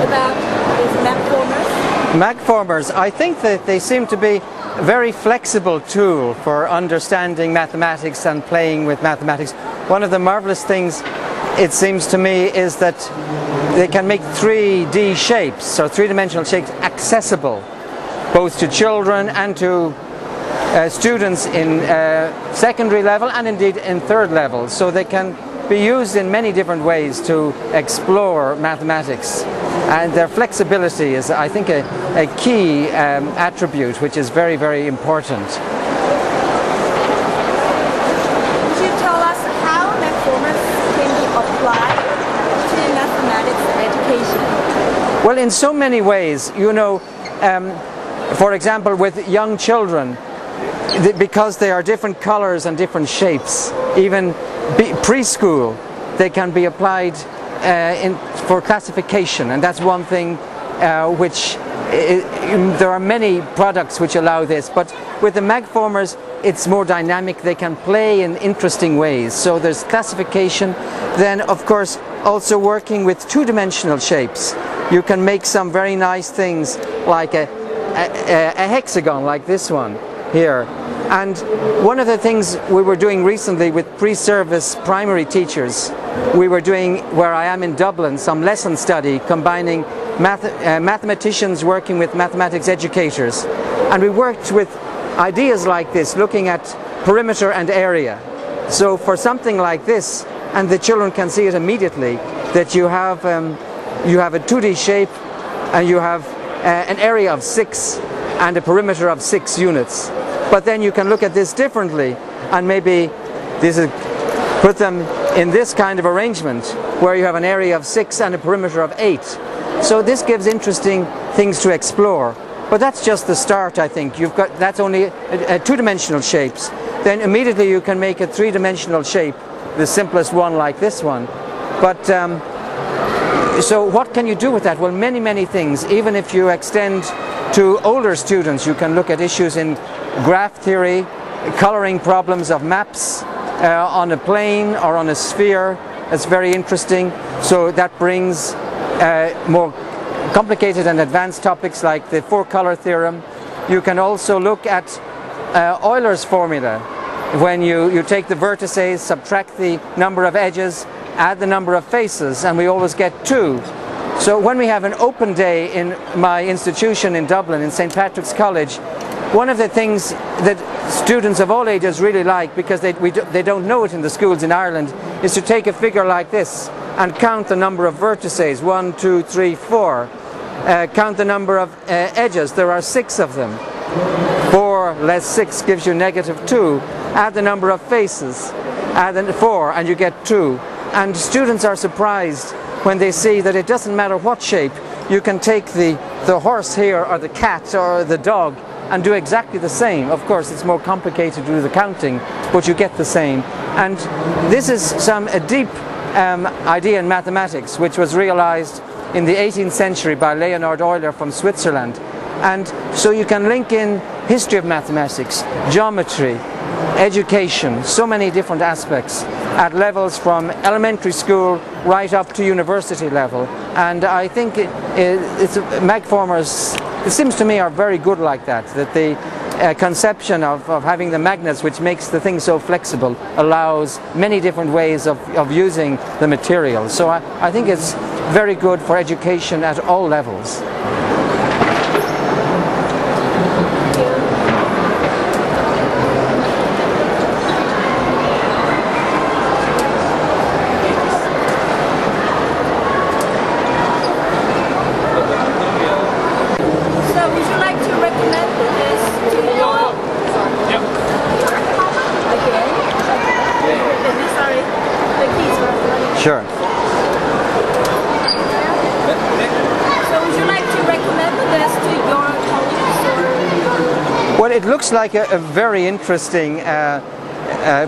about these magformers? Magformers, I think that they seem to be a very flexible tool for understanding mathematics and playing with mathematics. One of the marvelous things, it seems to me, is that they can make 3D shapes, or three-dimensional shapes, accessible both to children and to students in secondary level and indeed in third level. So they can be used in many different ways to explore mathematics. And their flexibility is, I think, a key attribute which is very, very important. Could you tell us how magformers can be applied to mathematics education? Well, in so many ways, you know, for example, with young children, because they are different colors and different shapes, even preschool, they can be applied for classification, and that's one thing which there are many products which allow this, but with the magformers it's more dynamic. They can play in interesting ways, so there's classification. Then of course also working with two-dimensional shapes, you can make some very nice things like a hexagon like this one here. And one of the things we were doing recently with pre-service primary teachers, we were doing, where I am in Dublin, some lesson study combining mathematicians working with mathematics educators. And we worked with ideas like this, looking at perimeter and area. So for something like this, and the children can see it immediately, that you have a 2D shape and you have an area of 6 and a perimeter of 6 units. But then you can look at this differently and maybe put them in this kind of arrangement where you have an area of 6 and a perimeter of 8. So this gives interesting things to explore. But that's just the start, I think. That's only two-dimensional shapes. Then immediately you can make a three-dimensional shape, the simplest one like this one. But so what can you do with that? Well, many, many things. Even if you extend to older students, you can look at issues in graph theory, coloring problems of maps on a plane or on a sphere. It's very interesting. So that brings more complicated and advanced topics like the four-color theorem. You can also look at Euler's formula. When you take the vertices, subtract the number of edges, add the number of faces, and we always get 2. So when we have an open day in my institution in Dublin, in St. Patrick's College, one of the things that students of all ages really like, because they don't know it in the schools in Ireland, is to take a figure like this and count the number of vertices, 1, 2, 3, 4. Count the number of edges, there are 6 of them. 4 less 6 gives you -2. Add the number of faces, add 4 and you get 2. And students are surprised when they see that it doesn't matter what shape, you can take the horse here or the cat or the dog and do exactly the same. Of course it's more complicated to do the counting, but you get the same. And this is a deep idea in mathematics which was realized in the 18th century by Leonhard Euler from Switzerland. And so you can link in history of mathematics, geometry, education, so many different aspects at levels from elementary school right up to university level. And I think magformers, it seems to me, are very good like that the conception of having the magnets, which makes the thing so flexible, allows many different ways of using the material. So I think it's very good for education at all levels. Sure. So would you like to recommend this to your colleagues? Well, it looks like a very interesting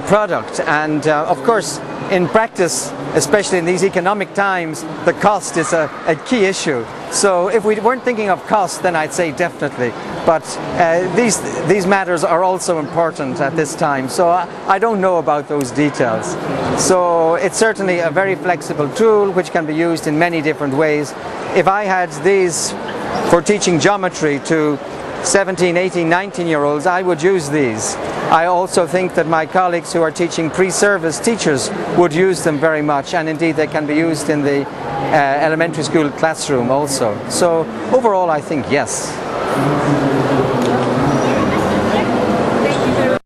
product, and of course in practice especially in these economic times, the cost is a key issue. So if we weren't thinking of cost, then I'd say definitely. But these matters are also important at this time. So I don't know about those details. So it's certainly a very flexible tool which can be used in many different ways. If I had these for teaching geometry to 17, 18, 19-year-olds, I would use these. I also think that my colleagues who are teaching pre-service teachers would use them very much, and indeed they can be used in the elementary school classroom also. So overall I think yes.